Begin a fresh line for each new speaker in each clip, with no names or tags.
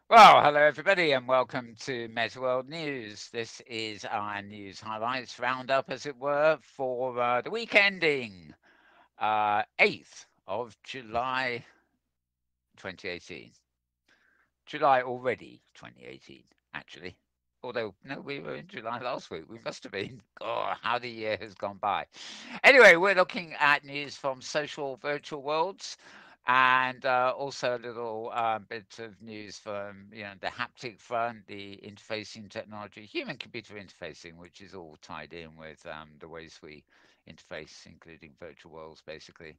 Well, hello everybody, and welcome to Metaworld News. This is our news highlights roundup, as it were, for the week ending 8th of July 2018. July already 2018, actually. Although, no, we were in July last week. We must have been. Oh, how the year has gone by. Anyway, we're looking at news from social virtual worlds and also a little bit of news from the haptic front, the interfacing technology, human computer interfacing, which is all tied in with the ways we interface, including virtual worlds, basically.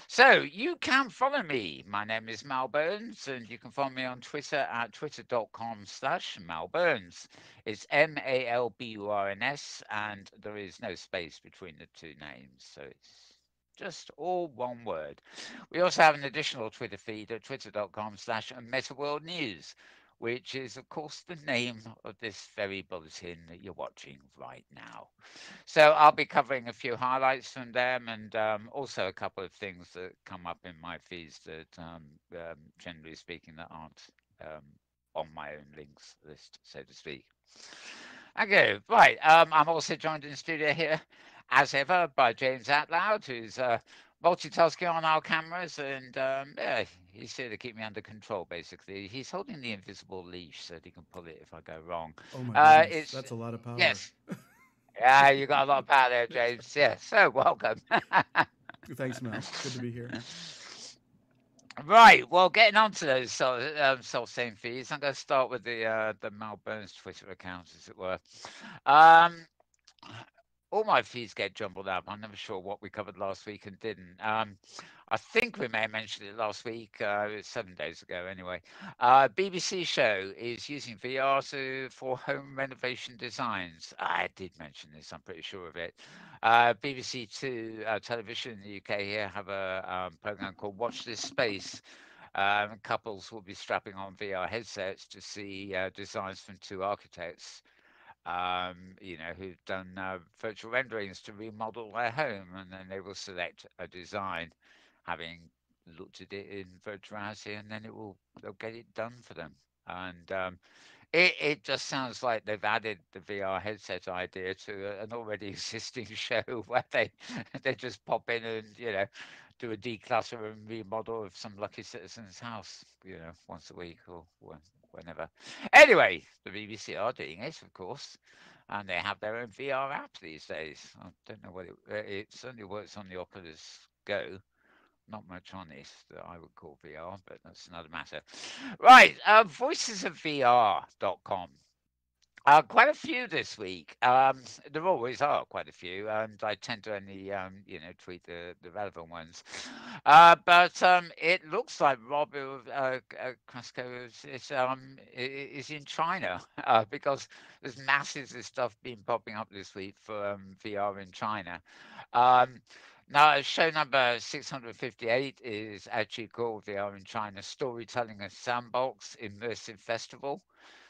So you can follow me. My name is Mal Burns, and you can follow me on Twitter at twitter.com/Mal Burns. It's MALBURNS, and there is no space between the two names, so it's just all one word. We also have an additional Twitter feed at twitter.com/MetaWorldNews, which is, of course, the name of this very bulletin that you're watching right now. So I'll be covering a few highlights from them and also a couple of things that come up in my feeds that, generally speaking, that aren't um, on my own links list, so to speak. Okay, right. I'm also joined in the studio here, as ever, by James Atloud, who's multitasking on our cameras, and yeah, he's here to keep me under control. Basically, he's holding the invisible leash so that he can pull it if I go wrong.
Oh my goodness,
It's
that's a lot of power.
yes, yeah, you got a lot of power there, James. Yeah, so welcome.
Thanks, Mel. Good to be here.
Right, well, getting on to those self-same feeds, I'm going to start with the Mal Burns Twitter account, as it were. Um, all my feeds get jumbled up. I'm never sure what we covered last week and didn't. I think we may have mentioned it last week. It was 7 days ago, anyway. BBC show is using VR for home renovation designs. I did mention this. I'm pretty sure of it. BBC Two television in the UK here have a program called Watch This Space. Couples will be strapping on VR headsets to see designs from two architects who've done virtual renderings to remodel their home, and then they will select a design, having looked at it in virtual reality, and then they'll get it done for them. And it just sounds like they've added the VR headset idea to an already existing show where they just pop in and do a declutter and remodel of some lucky citizen's house, once a week or whenever. Anyway, the BBC are doing it, of course, and they have their own VR app these days. I don't know what it certainly works on the Oculus Go. Not much on this that I would call VR, but that's another matter. Right, voicesofvr.com. Quite a few this week. There always are quite a few, and I tend to only, tweet the relevant ones. But it looks like Rob Krasko is in China because there's masses of stuff been popping up this week for VR in China. Um, Now, show number 658 is actually called VR in China Storytelling and Sandbox Immersive Festival.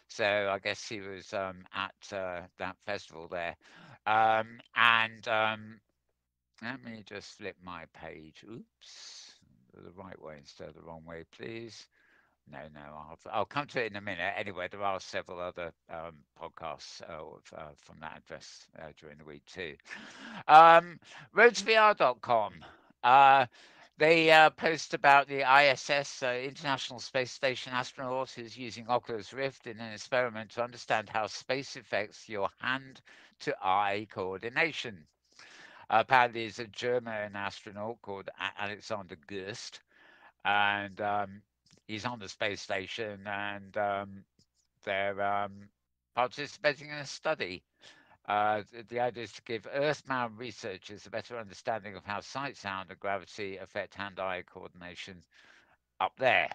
So I guess he was at that festival there. And let me just flip my page. Oops, the right way instead of the wrong way, please. No, no, I'll come to it in a minute. Anyway, there are several other podcasts from that address during the week too. RoadsVR.com. Uh, they post about the ISS, International Space Station astronaut, who's using Oculus Rift in an experiment to understand how space affects your hand-to-eye coordination. Apparently, there's a German astronaut called Alexander Gerst, and he's on the space station, and they're participating in a study. The idea is to give Earth-bound researchers a better understanding of how sight, sound, and gravity affect hand-eye coordination up there.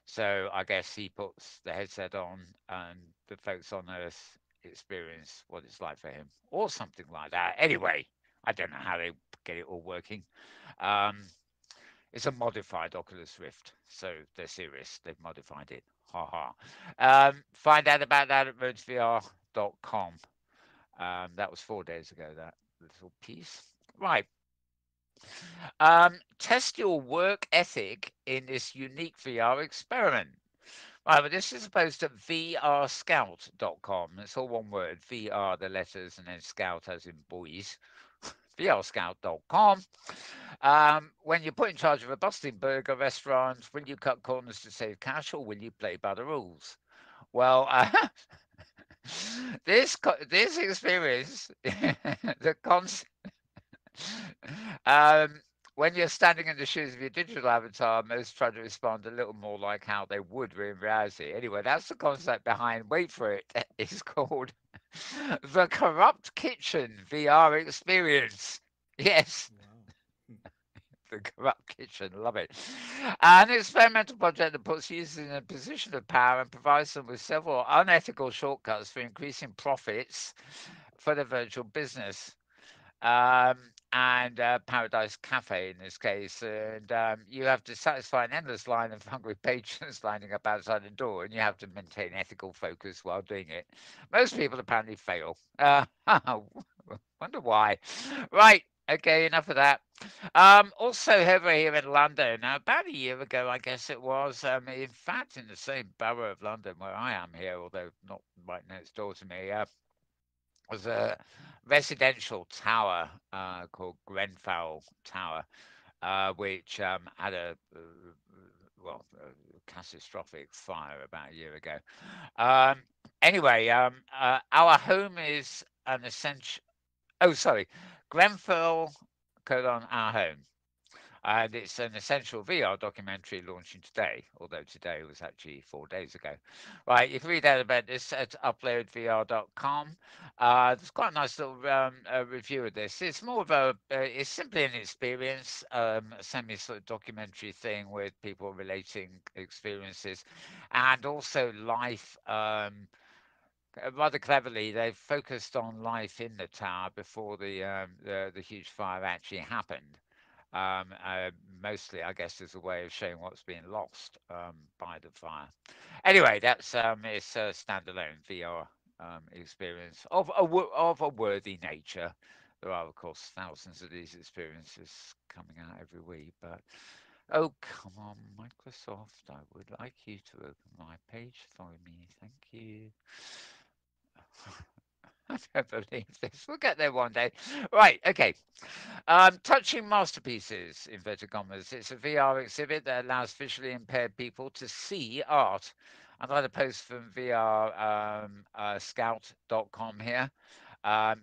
So I guess he puts the headset on, and the folks on Earth experience what it's like for him, or something like that. Anyway, I don't know how they get it all working. Um, it's a modified Oculus Rift, so they're serious. They've modified it. Ha ha. Find out about that at roadsvr.com. That was 4 days ago, that little piece. Right. Test your work ethic in this unique VR experiment. Right, but this is opposed to vrscout.com. It's all one word. VR, the letters, and then scout as in boys. vrscout.com. When you're put in charge of a bustling burger restaurant, will you cut corners to save cash or will you play by the rules? Well, this experience, the concept um, when you're standing in the shoes of your digital avatar, most try to respond a little more like how they would in reality. Anyway, that's the concept behind, wait for it, it's called the Corrupt Kitchen VR Experience. Yes,
Wow.
the Corrupt Kitchen, love it. An experimental project that puts users in a position of power and provides them with several unethical shortcuts for increasing profits for the virtual business. And Paradise Cafe in this case. And you have to satisfy an endless line of hungry patrons lining up outside the door, and you have to maintain ethical focus while doing it. Most people apparently fail. Wonder why. Right. Okay, enough of that. Also, over here in London, about a year ago, I guess it was, in fact, in the same borough of London where I am here, although not right next door to me, was a residential tower called Grenfell Tower, which had a catastrophic fire about a year ago. Um, anyway, our home is an essential. Oh, sorry, Grenfell colon our home. And it's an essential VR documentary launching today, although today was actually 4 days ago. Right, you can read out about this at uploadvr.com. There's quite a nice little review of this. It's more of it's simply an experience, a semi sort of documentary thing with people relating experiences and also life. Rather cleverly, they've focused on life in the tower before the huge fire actually happened. Um, uh, Mostly, I guess, as a way of showing what's been lost by the fire. Anyway, that's it's a standalone VR experience of a worthy nature. There are, of course, thousands of these experiences coming out every week, but oh, come on, Microsoft, I would like you to open my page for me. Thank you. I don't believe this. We'll get there one day. Right, okay. Touching Masterpieces, inverted commas. It's a VR exhibit that allows visually impaired people to see art. I've had a post from VRScout.com here.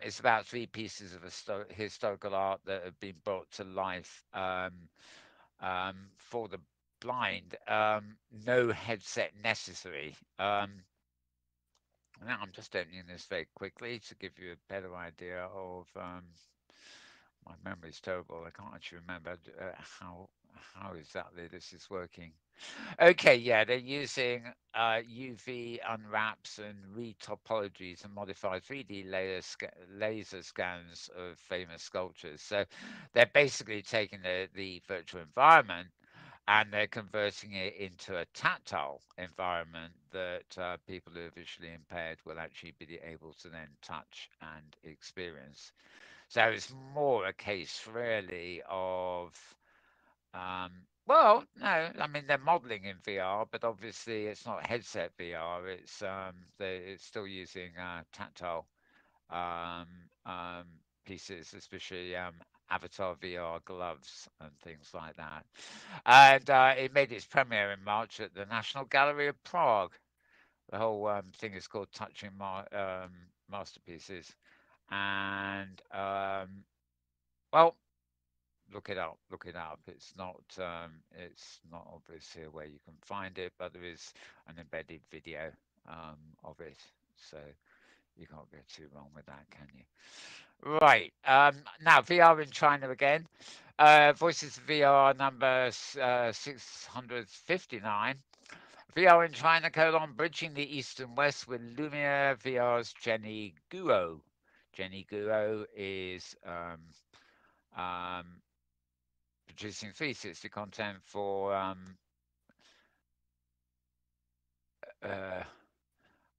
It's about three pieces of historical art that have been brought to life for the blind. No headset necessary. Now I'm just opening this very quickly to give you a better idea of my memory's terrible. I can't actually remember how exactly this is working. Okay, yeah, they're using UV unwraps and retopologies and modified 3D laser scans of famous sculptures. So they're basically taking the virtual environment and they're converting it into a tactile environment that people who are visually impaired will actually be able to then touch and experience. So it's more a case really of well, no, I mean they're modeling in VR, but obviously it's not headset VR. It's still using tactile um, um, pieces, especially Avatar VR gloves and things like that. And it made its premiere in March at the National Gallery of Prague. The whole thing is called Touching Masterpieces, and well, look it up. Look it up. It's not obvious here where you can find it, but there is an embedded video of it, so you can't go too wrong with that, can you? Right. Now VR in China again. Voices of VR number 659. VR in China: bridging the East and West with Lumiere VR's Jenny Guo. Jenny Guo is um, producing 360 content for uh,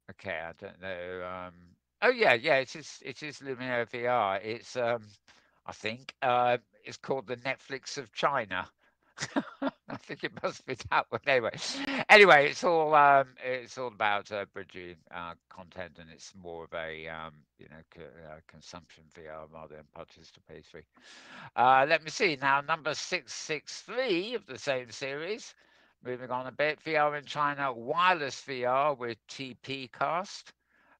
okay, I don't know. Oh yeah, it is Lumiere VR. It's I think it's called the Netflix of China. I think it must be that one anyway. Anyway, it's all about bridging content, and it's more of a consumption VR rather than participatory. Let me see now. Number 663 of the same series. Moving on a bit, VR in China, wireless VR with TP Cast.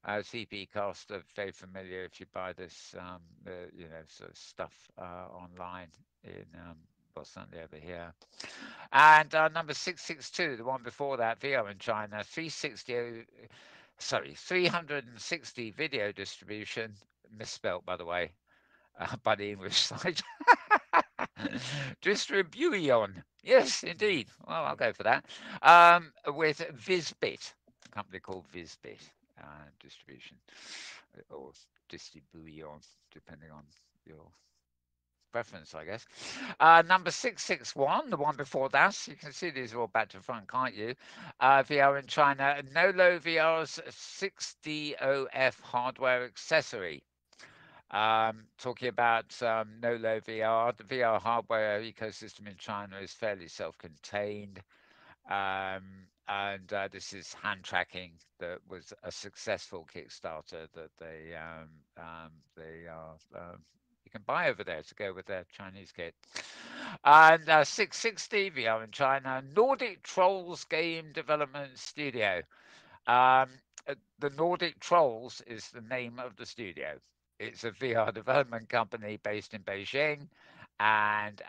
TP Cast are very familiar if you buy this, sort of stuff online in well, certainly over here. And number 662, the one before that, VR in China, 360 video distribution, misspelt by the way, by the English side. Distribution. Yes, indeed. Well, I'll go for that. With Visbit, a company called Visbit Distribution or Distribution, depending on your preference, I guess. Number 661, the one before that. You can see these are all back to front, can't you? VR in China, Nolo VR's 6DOF hardware accessory. Talking about Nolo VR, the VR hardware ecosystem in China is fairly self-contained. And this is hand tracking that was a successful Kickstarter that they are you can buy over there to go with their Chinese kit. And 660 VR in China, Nordic Trolls Game Development Studio. The Nordic Trolls is the name of the studio. It's a VR development company based in Beijing. And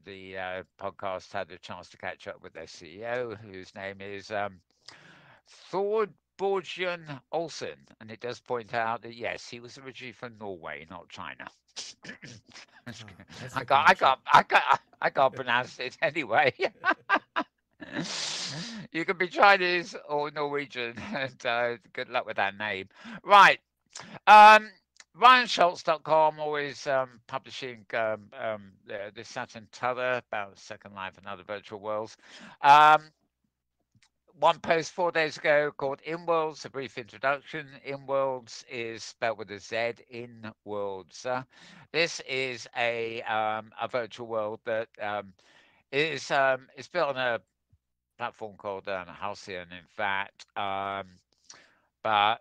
the podcast had a chance to catch up with their CEO, whose name is Thorborgian Olsen. And it does point out that, yes, he was originally from Norway, not China.
That's
I
the
got, I
connection.
got, I got, I can't pronounce it anyway. You can be Chinese or Norwegian, and good luck with that name. Right. Um, RyanSchultz.com always publishing this Saturn T'other about Second Life and other virtual worlds. One post 4 days ago called In Worlds, a brief introduction. In Worlds is spelled with a Z, in Worlds. This is a virtual world that is built on a platform called Halcyon, in fact. But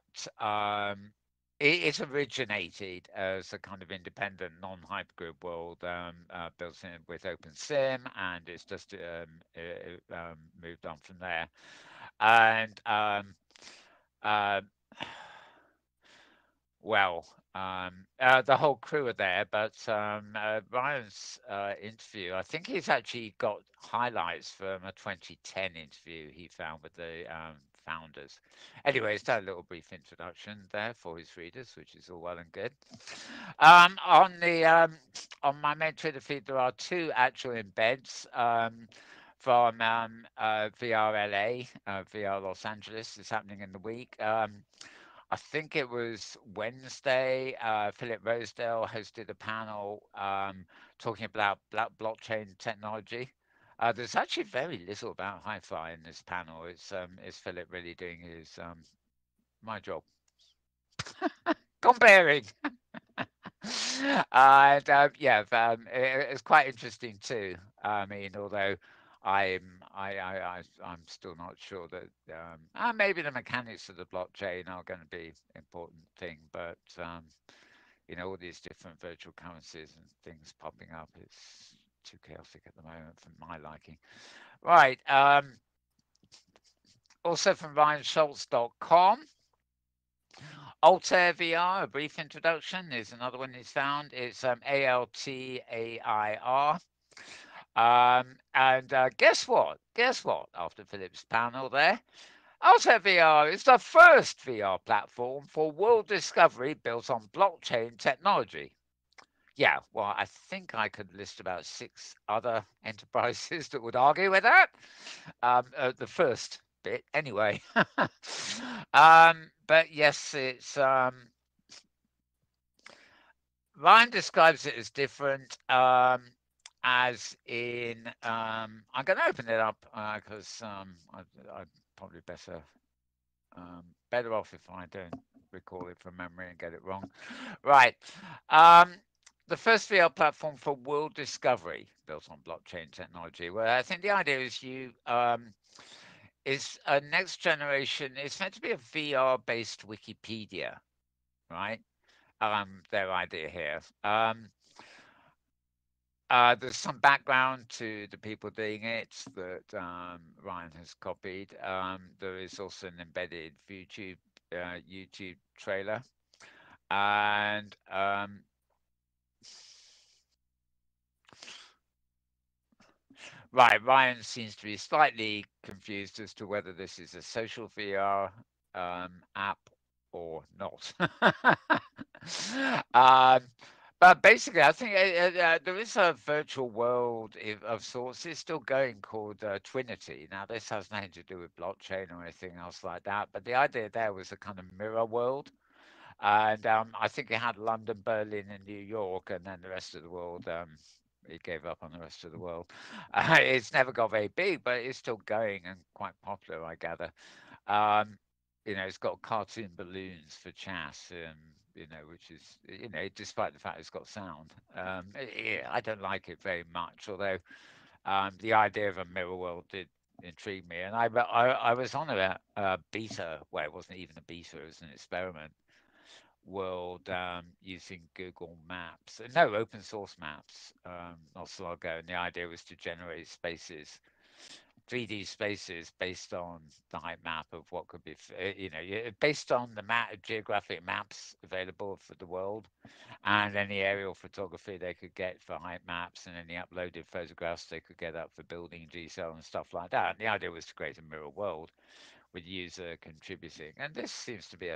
it originated as a kind of independent, non-hypergrid world built in with OpenSim, and it's just moved on from there. And uh, well, the whole crew are there, but Ryan's interview, I think he's actually got highlights from a 2010 interview he found with the founders. Anyway, it's that little brief introduction there for his readers, which is all well and good. On my main Twitter feed, there are two actual embeds. From VR LA, VR Los Angeles is happening in the week. I think it was Wednesday. Philip Rosedale hosted a panel talking about blockchain technology. There's actually very little about hi-fi in this panel. It's Philip really doing his my job comparing. And it's quite interesting too. I mean, although I'm still not sure that maybe the mechanics of the blockchain are going to be important thing, but all these different virtual currencies and things popping up is too chaotic at the moment for my liking. Right. Also from RyanSchultz.com. Altair VR, a brief introduction, is another one he's found. It's ALTAIR. And guess what? Guess what? After Philip's panel there, Altair VR is the first VR platform for world discovery built on blockchain technology. Yeah, well, I think I could list about 6 other enterprises that would argue with that. The first bit, anyway. But yes, it's Ryan describes it as different. As in, I'm going to open it up because I'd probably better off if I don't recall it from memory and get it wrong. Right. The first VR platform for world discovery built on blockchain technology. Well, I think the idea is It's a next generation. It's meant to be a VR-based Wikipedia, right? Their idea here. There's some background to the people doing it that Ryan has copied. There is also an embedded YouTube trailer, and right, Ryan seems to be slightly confused as to whether this is a social VR app or not. um, but basically, I think there is a virtual world of sorts. It's still going called Twinity. Now, this has nothing to do with blockchain or anything else like that. But the idea there was a kind of mirror world. And I think it had London, Berlin, and New York, and then the rest of the world. It gave up on the rest of the world. It's never got very big, but it's still going and quite popular, I gather. Um, it's got cartoon balloons for chat, which is, despite the fact it's got sound. I don't like it very much, although the idea of a mirror world did intrigue me. And I was on a beta, well, it wasn't even a beta, it was an experiment world using Google Maps, no, open source maps, not so long ago. And the idea was to generate spaces, 3D spaces based on the height map of what could be, based on the geographic maps available for the world and any aerial photography they could get for height maps and any uploaded photographs they could get up for building GCell and stuff like that. And the idea was to create a mirror world with user contributing. And this seems to be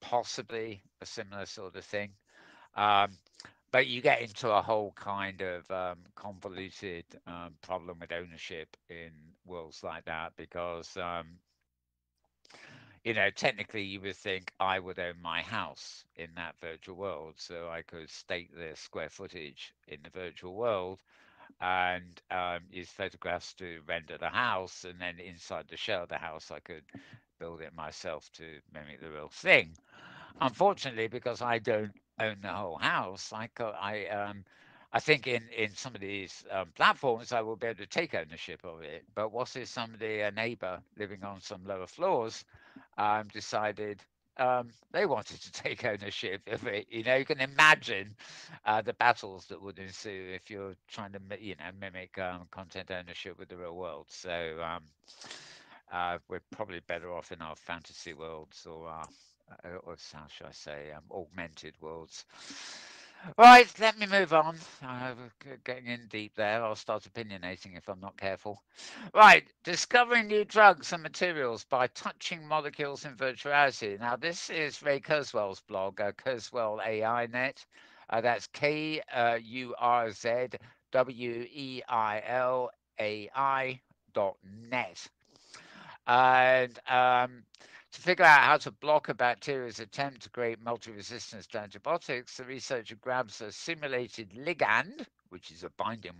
possibly a similar sort of thing. Um, but you get into a whole kind of convoluted problem with ownership in worlds like that because, technically you would think I would own my house in that virtual world. So I could state the square footage in the virtual world and use photographs to render the house. And then inside the shell of the house, I could build it myself to mimic the real thing. Unfortunately, because I don't own the whole house, I think in some of these platforms I will be able to take ownership of it. But what if somebody, a neighbour living on some lower floors, decided they wanted to take ownership of it? You can imagine the battles that would ensue if you're trying to, mimic content ownership with the real world. So we're probably better off in our fantasy worlds or how should I say, augmented worlds. Right, let me move on. Getting in deep there. I'll start opinionating if I'm not careful. Right, discovering new drugs and materials by touching molecules in virtuality. Now, this is Ray Kurzweil's blog, Kurzweil AI Net. That's KURZWEILAI.net. And to figure out how to block a bacteria's attempt to create multi-resistance to antibiotics, the researcher grabs a simulated ligand, which is a binding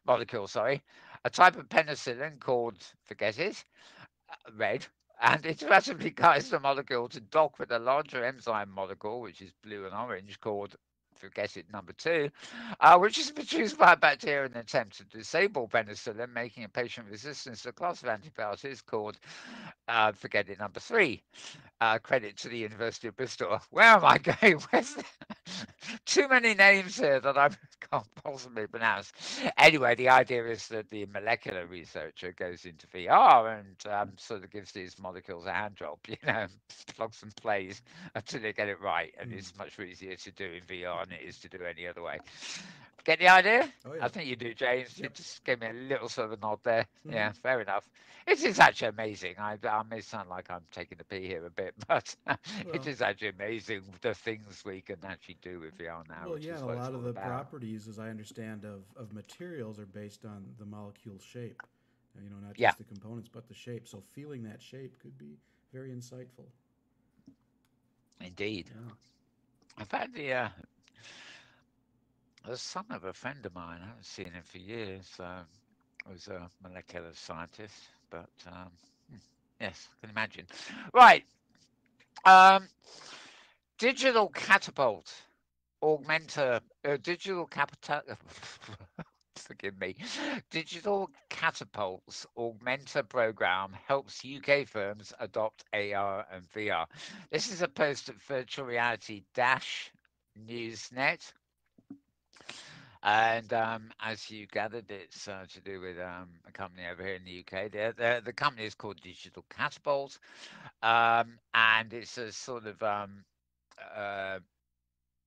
molecule, sorry, a type of penicillin called, forget it, red, and iteratively guides the molecule to dock with a larger enzyme molecule, which is blue and orange, called, forget it, number two, which is produced by a bacteria in an attempt to disable penicillin, making a patient resistant to a class of antibiotics called, forget it, number three. Credit to the University of Bristol. Where am I going? Where's too many names here that I can't possibly pronounce. Anyway, the idea is that the molecular researcher goes into VR and sort of gives these molecules a hand job, plugs and plays until they get it right. And it's much easier to do in VR than it is to do any other way. Get the idea?
Oh yeah.
I think you do, James. You
Yep.
just gave me a little sort of a nod there.
Mm-hmm.
Yeah, fair enough. It is actually amazing. I may sound like I'm taking the pee here a bit, but it
Well,
is actually amazing the things we can actually do with VR now,
well,
which
yeah.
is
And a
what it's
lot of
all
the
about.
properties, as I understand, of materials are based on the molecule shape. Not
Yeah,
just the components, but the shape. So feeling that shape could be very insightful.
indeed.
Yeah.
In fact, the son of a friend of mine, I haven't seen him for years, was a molecular scientist, but yes, I can imagine. Right, um, digital catapult. Augmenter digital capital forgive me. Digital Catapult's Augmenter program helps UK firms adopt AR and VR. This is a post at Virtual Reality Dash Newsnet. And as you gathered, it's to do with a company over here in the UK. The company is called Digital Catapult, and it's a sort of uh,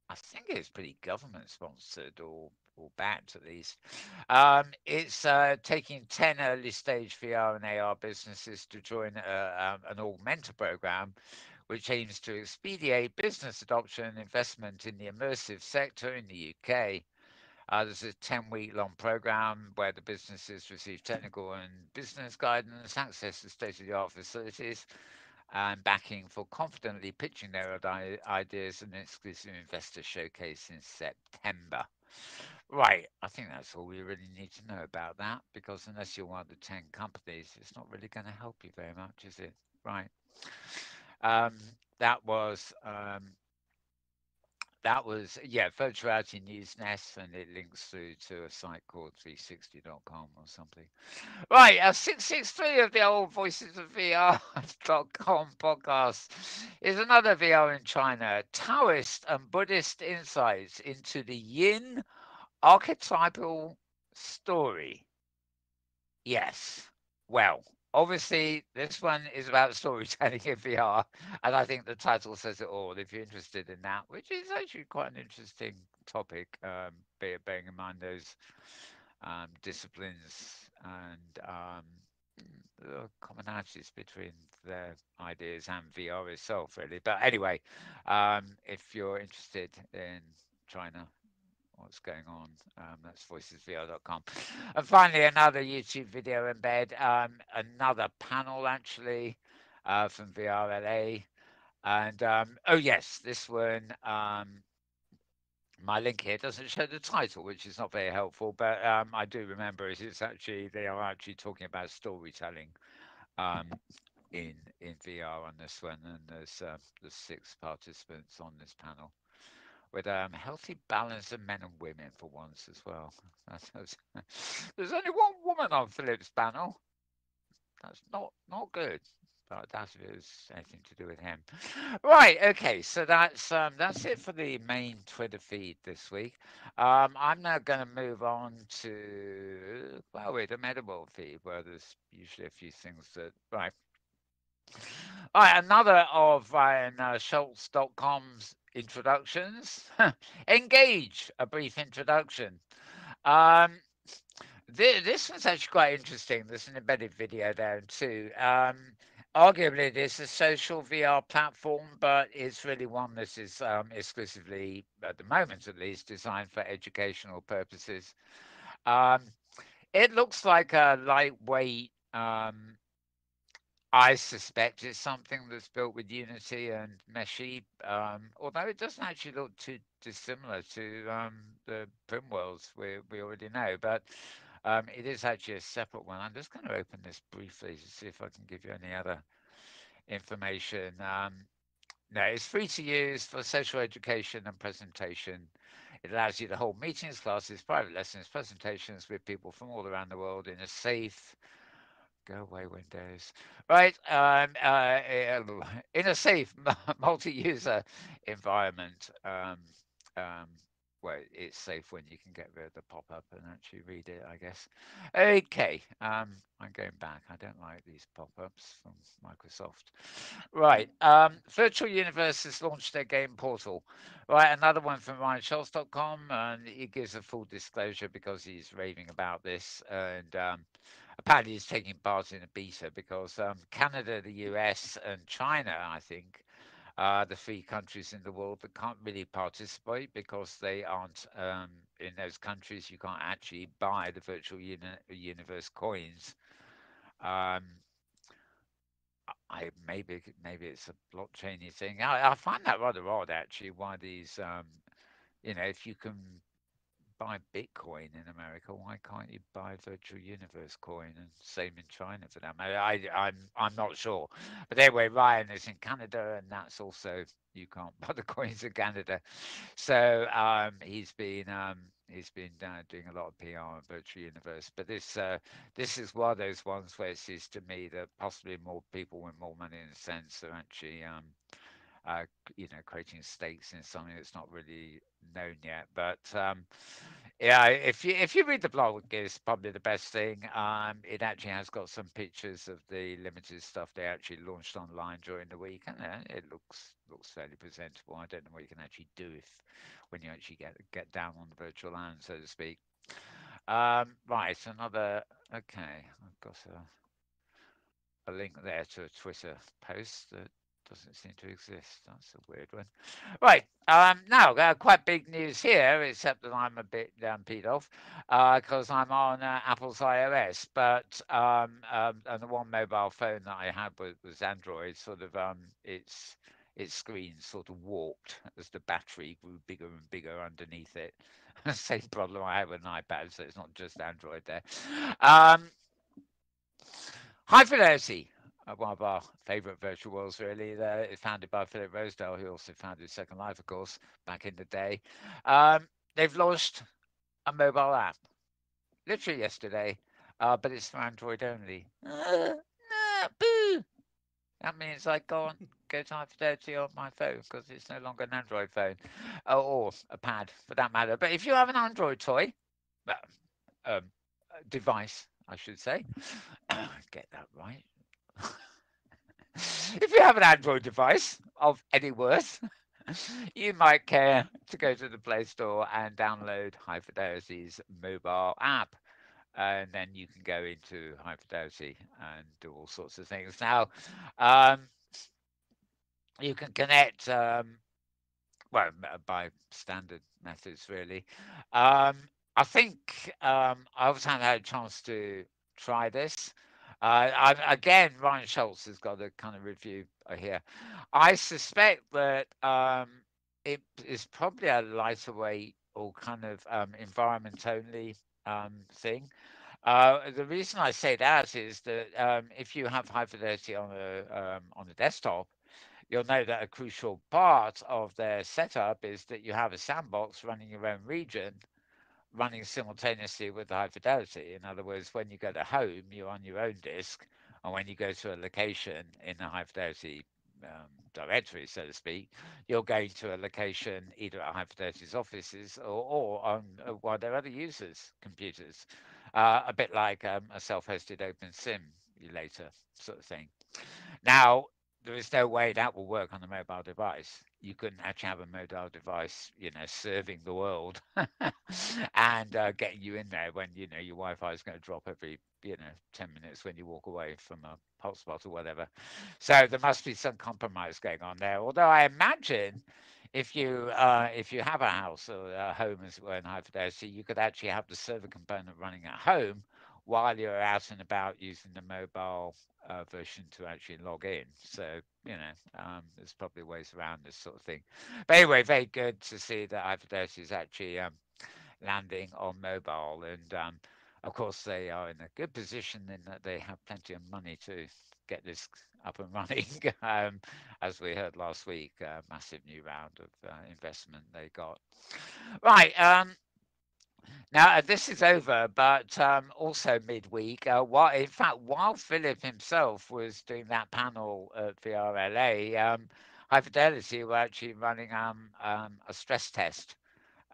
I think it's pretty government sponsored or backed at least. It's taking 10 early stage VR and AR businesses to join an augmenter program, which aims to expedite business adoption and investment in the immersive sector in the UK. There's a 10-week long program where the businesses receive technical and business guidance, access to state of the art facilities, and backing for confidently pitching their ideas and an exclusive investor showcase in September. Right, I think that's all we really need to know about that because unless you're one of the 10 companies, it's not really going to help you very much, is it? Right. Um, that was yeah, Virtual Reality News Nest, and it links through to a site called 360.com or something. Right, 663 of the old Voices of VR.com podcast is another VR in China, Taoist and Buddhist insights into the Yin archetypal story. Yes. Well, obviously, this one is about storytelling in VR, and I think the title says it all. If you're interested in that, which is actually quite an interesting topic, bearing in mind those disciplines and the commonalities between their ideas and VR itself, really. But anyway, if you're interested in China, what's going on. That's voicesvr.com. And finally, another YouTube video embed, another panel actually from VRLA. And oh, yes, this one, my link here doesn't show the title, which is not very helpful, but I do remember it's actually, they are actually talking about storytelling. Um, in VR on this one, and there's 6 participants on this panel with healthy balance of men and women for once as well. There's only one woman on Philip's panel. That's not good. But that's if it was anything to do with him. Right, okay, so that's it for the main Twitter feed this week. I'm now going to move on to the Metaworld feed, where there's usually a few things that All right, another of Ryan Schultz.com's introductions. Engage, a brief introduction. Um, this one's actually quite interesting. There's an embedded video there too. Arguably, it is a social VR platform, but it's really one that is exclusively, at the moment at least, designed for educational purposes. Um, it looks like a lightweight. I suspect it's something that's built with Unity and Meshi, although it doesn't actually look too dissimilar to the Primworlds we already know. But it is actually a separate one. I'm just going to open this briefly to see if I can give you any other information. No, it's free to use for social education and presentation. It allows you to hold meetings, classes, private lessons, presentations with people from all around the world in a safe, go away, Windows. Right. In a safe multi-user environment, um, well, it's safe when you can get rid of the pop-up and actually read it, I guess. Okay. I'm going back. I don't like these pop-ups from Microsoft. Right. Virtual Universe has launched their game portal. Right. Another one from RyanSchultz.com, and he gives a full disclosure because he's raving about this, and apparently he's taking part in a beta because Canada, the US, and China, I think, are the 3 countries in the world that can't really participate because they aren't in those countries. You can't actually buy the virtual universe coins. Um, maybe it's a blockchainy thing. I find that rather odd actually. Why these, if you can buy Bitcoin in America, why can't you buy virtual universe coin? And same in China for that matter. I'm not sure. But anyway, Ryan is in Canada, and that's also you can't buy the coins in Canada. So he's been He's been doing a lot of PR on Virtual Universe, but this is one of those ones where it seems to me that possibly more people with more money in a sense are actually uh, creating stakes in something that's not really known yet. But yeah, if you read the blog, it's probably the best thing. It actually has got some pictures of the limited stuff they actually launched online during the week, and it looks fairly presentable. I don't know what you can actually do if when you actually get down on the virtual land, so to speak. Right, another. Okay, I've got a link there to a Twitter post that doesn't seem to exist. That's a weird one. Right. Now, quite big news here, except that I'm a bit peed off because I'm on Apple's iOS. But and the one mobile phone that I had was Android. Sort of, its screen sort of warped as the battery grew bigger and bigger underneath it. Same problem I have with an iPad, so it's not just Android there. Um, High Fidelity, one of our favourite virtual worlds, really. It's founded by Philip Rosedale, who also founded Second Life, of course, back in the day. They've launched a mobile app, literally yesterday, but it's for Android only. Boo! That means I can't get High Fidelity on my phone because it's no longer an Android phone, or a pad for that matter. But if you have an Android toy, um, device, I should say, get that right. If you have an Android device of any worth, you might care to go to the Play Store and download High Fidelity's mobile app. And then you can go into High Fidelity and do all sorts of things. Now, um, you can connect, well, by standard methods, really. Um, I think I also haven't had a chance to try this. Again, Ryan Schultz has got a kind of review here. I suspect that it is probably a lighter weight or kind of environment only thing. The reason I say that is that if you have high fidelity on a desktop, you'll know that a crucial part of their setup is that you have a sandbox running your own region, running simultaneously with high fidelity. In other words, when you go to home, you're on your own disk, and when you go to a location in the high fidelity directory, so to speak, you're going to a location either at high fidelity's offices or on one of their other users' computers, a bit like a self-hosted open simulator sort of thing. Now, there is no way that will work on a mobile device. You couldn't actually have a mobile device, serving the world and getting you in there when your Wi-Fi is going to drop every 10 minutes when you walk away from a hotspot or whatever. So there must be some compromise going on there. Although I imagine if you have a house or a home as it were in high fidelity, you could actually have the server component running at home while you're out and about using the mobile version to actually log in. So, there's probably ways around this sort of thing. But anyway, very good to see that iFidelity is actually landing on mobile. And of course, they are in a good position in that they have plenty of money to get this up and running. As we heard last week, a massive new round of investment they got. Right. Now, this is over, but also midweek, in fact, while Philip himself was doing that panel at VRLA, High Fidelity were actually running a stress test.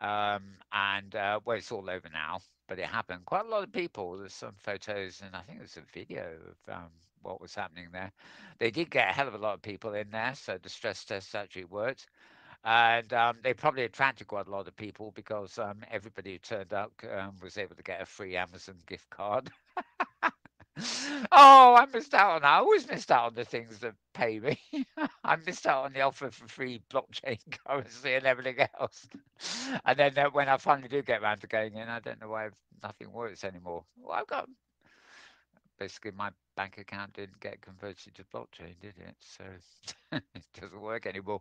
And well, it's all over now, but it happened. Quite a lot of people. There's some photos, and I think there's a video of what was happening there. They did get a hell of a lot of people in there, so the stress test actually worked. And they probably attracted quite a lot of people because everybody who turned up was able to get a free Amazon gift card. Oh, I missed out on that. I always missed out on the things that pay me. I missed out on the offer for free blockchain currency and everything else. And then when I finally do get around to going in, I don't know why nothing works anymore. Well, I've got basically my bank account didn't get converted to blockchain, did it? So it doesn't work anymore.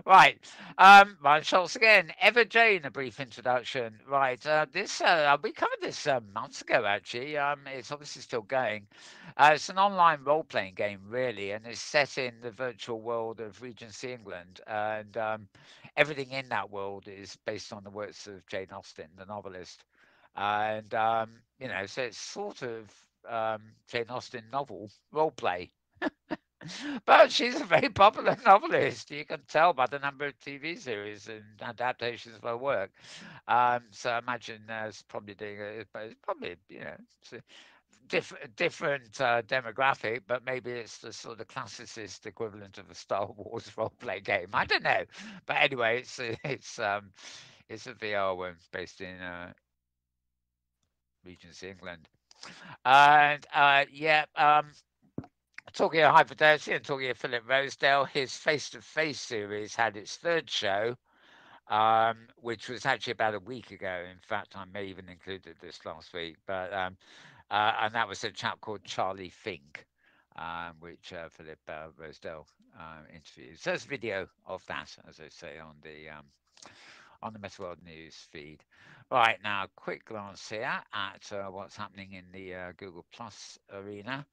Right. Ryan Schultz again. Ever Jane, a brief introduction. Right. This we covered this months ago actually. It's obviously still going. It's an online role-playing game, really, and it's set in the virtual world of Regency England, and everything in that world is based on the works of Jane Austen, the novelist. And so it's sort of Jane Austen novel role play. But she's a very popular novelist. You can tell by the number of TV series and adaptations of her work. So I imagine it's probably doing it, but it's probably it's a different demographic, but maybe it's the sort of classicist equivalent of a Star Wars role play game. I don't know, but anyway, it's a VR one based in Regency England. And talking of Hypothesis and talking of Philip Rosedale, his Face to Face series had its third show, which was actually about a week ago. In fact, I may even included this last week, but and that was a chap called Charlie Fink, which Philip Rosedale interviewed. So there's video of that, as I say, on the Metaworld news feed. Right now, quick glance here at what's happening in the Google Plus arena.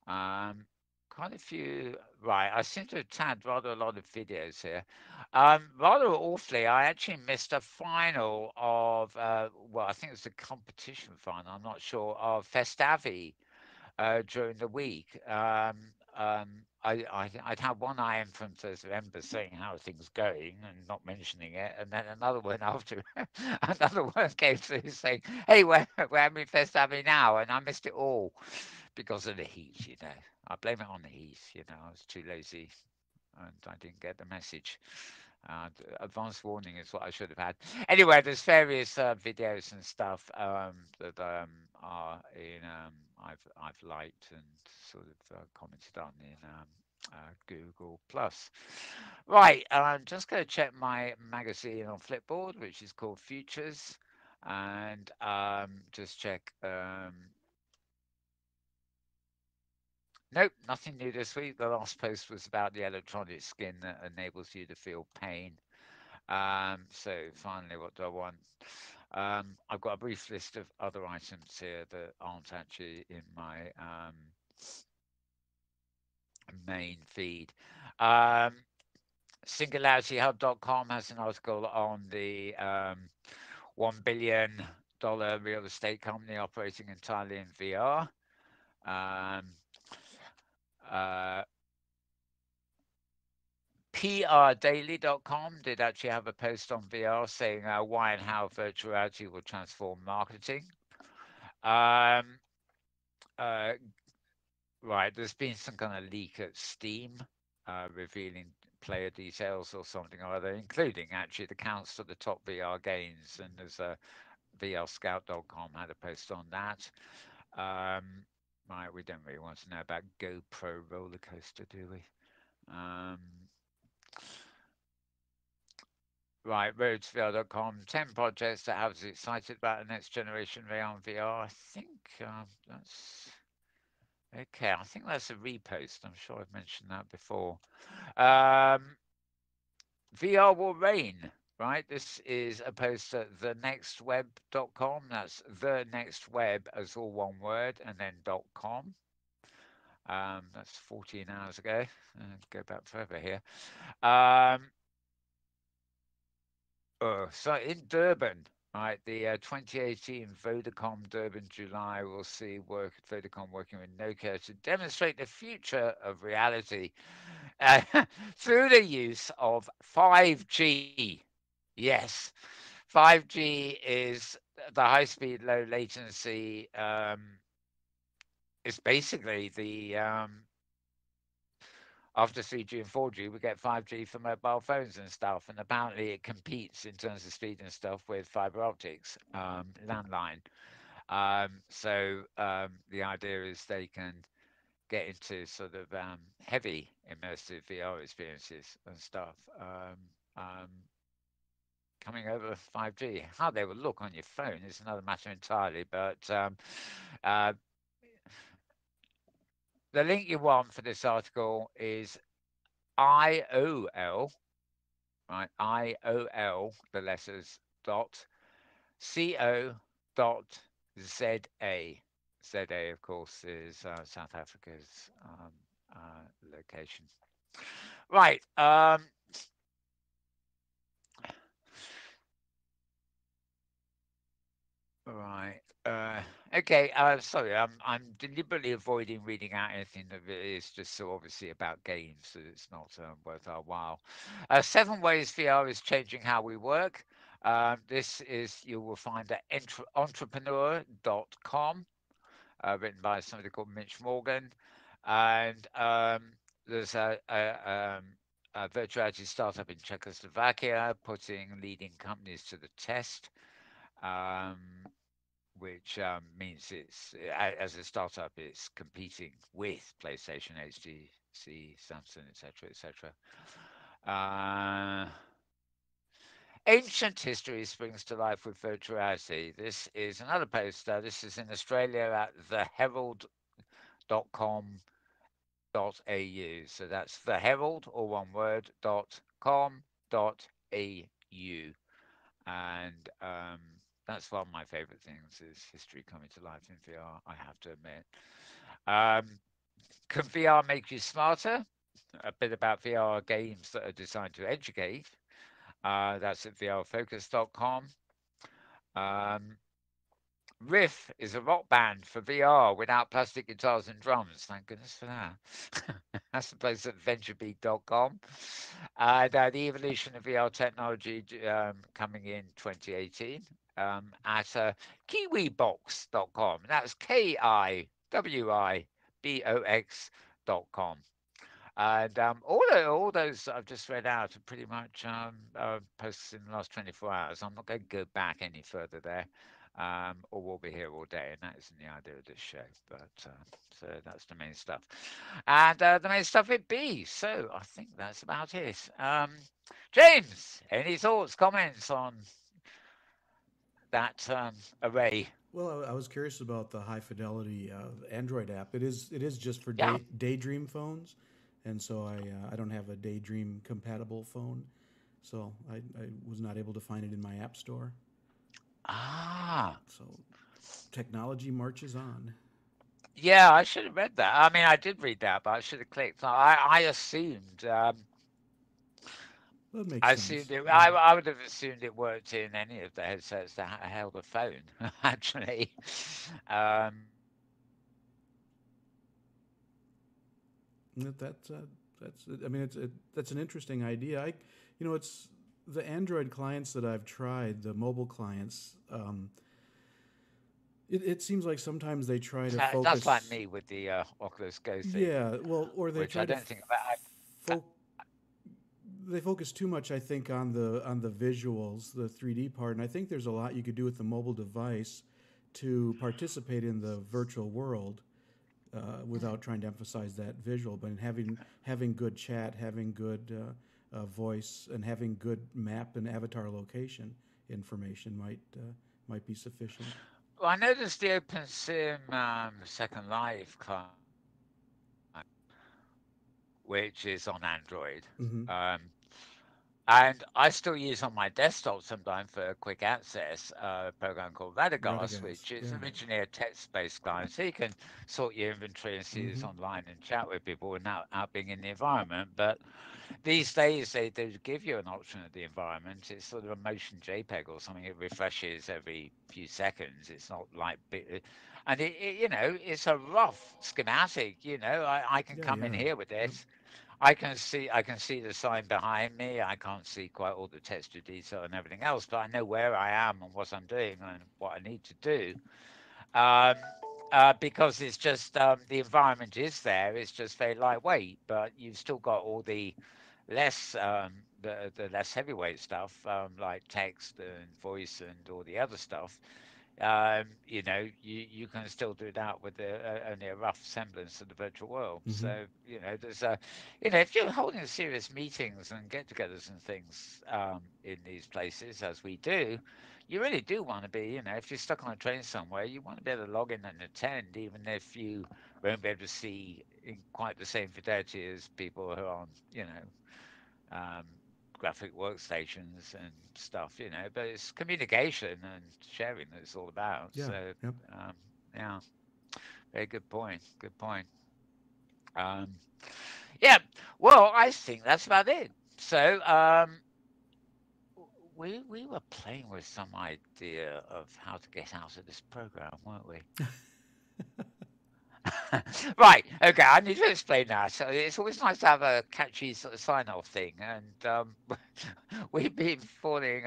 Um, Quite a few. Right, I seem to have tagged rather a lot of videos here. Rather awfully, I actually missed a final of, well, I think it was a competition final, I'm not sure, of Festavi during the week. I'd had one IM from Thursday Ember saying how things going and not mentioning it, and then another one after another one came through saying, "Hey, we're having Festavi now," and I missed it all because of the heat. I blame it on the heat. I was too lazy and I didn't get the message. Advanced warning is what I should have had. Anyway, there's various videos and stuff that are in I've liked and sort of commented on in Google Plus. Right, I'm just going to check my magazine on Flipboard, which is called Futures, and just check. Nope, nothing new this week. The last post was about the electronic skin that enables you to feel pain. So finally, what do I want? I've got a brief list of other items here that aren't actually in my main feed. Um, SingularityHub.com has an article on the $1 billion real estate company operating entirely in VR. Um, uh, PRDaily.com did actually have a post on VR saying why and how virtual reality will transform marketing. Um, uh, right, there's been some kind of leak at Steam revealing player details or something or other, including actually the counts for the top VR games. And there's a VRScout.com had a post on that. Right, we don't really want to know about GoPro roller coaster, do we? Right, roadsvr.com, 10 projects that have us excited about the next generation VR and VR. I think that's okay. I think that's a repost. I'm sure I've mentioned that before. VR will reign, right? This is a post at thenextweb.com. That's the next web as all one word and then .com. That's 14 hours ago. Go back further here. So in Durban, right, the 2018 Vodacom Durban July will see Vodacom working with Nokia to demonstrate the future of reality uh, through the use of 5G. Yes, 5G is the high speed, low latency. It's basically the after 3G and 4G, we get 5G for mobile phones and stuff. And apparently, it competes in terms of speed and stuff with fiber optics, landline. The idea is they can get into sort of heavy immersive VR experiences and stuff coming over 5G. How they will look on your phone is another matter entirely. But uh, the link you want for this article is IOL, right? IOL, the letters, dot CO dot ZA. ZA, of course, is South Africa's location. Right. Right. Okay. Sorry. I'm deliberately avoiding reading out anything that is just so obviously about games that it's not worth our while. 7 ways VR is changing how we work. This is you will find at entrepreneur.com, written by somebody called Mitch Morgan, and there's a virtual reality startup in Czechoslovakia putting leading companies to the test. Um, which means as a startup, it's competing with PlayStation, HTC, Samsung, etc., etc. Uh, Ancient history springs to life with virtual reality. This is another poster. This is in Australia at theherald.com.au. So that's theherald, all one word, .com.au. And that's one of my favorite things is history coming to life in VR, I have to admit. Um, can VR make you smarter? A bit about VR games that are designed to educate. That's at vrfocus.com. Um, Riff is a rock band for VR without plastic guitars and drums. Thank goodness for that. That's the place at venturebeat.com. The evolution of VR technology coming in 2018 at kiwibox.com. That's kiwibox.com. And all those I've just read out are pretty much posts in the last 24 hours. I'm not going to go back any further there, or we'll be here all day, and that isn't the idea of this show. But so that's the main stuff, and the main stuff it be. So I think that's about it. James, any thoughts, comments on that array?
Well, I was curious about the high fidelity Android app. It is just for
Yeah.
Daydream phones, and so I don't have a Daydream compatible phone, so I was not able to find it in my app store.
Ah.
So technology marches on.
Yeah, I should have read that. I mean, I did read that, but I should have clicked. I assumed.
Well, it makes
I assumed
sense.
it.
Yeah.
I would have assumed it worked in any of the headsets that held a phone. Actually,
That, that's that's. I mean, that's an interesting idea. It's the Android clients that I've tried, the mobile clients. It seems like sometimes they try to
that's like
focus.
me with the Oculus Go thing,
Yeah, well, or they
which I
try to
don't think about.
fo- they focus too much, I think, on the visuals, the 3D part, and I think there's a lot you could do with the mobile device to participate in the virtual world without trying to emphasize that visual, but in having good chat, having good voice, and having good map and avatar location information might be sufficient.
Well, I noticed the OpenSim Second Life client, which is on Android.
Mm-hmm.
Um, And I still use on my desktop sometimes for quick access a program called Radagast,
Radagast,
which is
yeah.
originally a text-based client. So you can sort your inventory and see this
Mm-hmm.
online and chat with people without being in the environment. But these days they do give you an option of the environment. It's sort of a motion JPEG or something. It refreshes every few seconds. It's not like and it's a rough schematic. I can
Yeah,
come in
yeah.
here with
Yep.
this. I can see the sign behind me. I can't see quite all the texture detail and everything else, but I know where I am and what I'm doing and what I need to do. Um, because it's just the environment is there. It's just very lightweight, but you've still got all the less heavyweight stuff like text and voice and all the other stuff. You can still do that with only a rough semblance of the virtual world.
Mm-hmm.
So, if you're holding serious meetings and get-togethers and things in these places, as we do, you really do want to be, if you're stuck on a train somewhere, you want to be able to log in and attend, even if you won't be able to see in quite the same fidelity as people who are on, um, graphic workstations and stuff, but it's communication and sharing that it's all about.
Yeah.
So,
Yep.
um, yeah, very good point. Good point. Um, yeah, well, I think that's about it. So, we were playing with some idea of how to get out of this program, weren't we? Right. Okay. I need to explain that. So it's always nice to have a catchy sort of sign-off thing, and we've been falling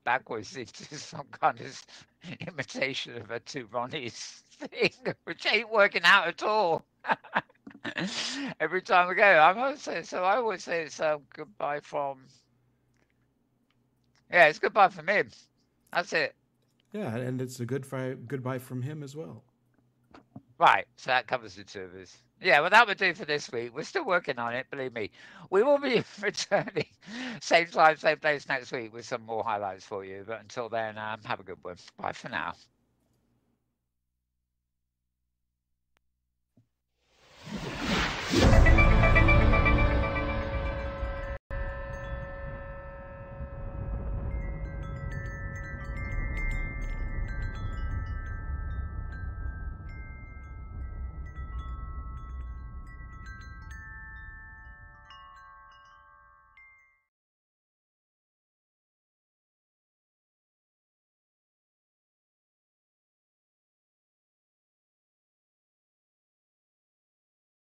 backwards into some kind of imitation of a two Ronnies thing, which ain't working out at all. Every time we go, I must say. So I always say it's goodbye from. Yeah, it's goodbye from him. That's it.
Yeah, and it's a goodbye from him as well.
Right, so that covers the two of us. Yeah, well, that would do for this week. We're still working on it, believe me. We will be returning same time, same place next week with some more highlights for you. But until then, have a good one. Bye for now.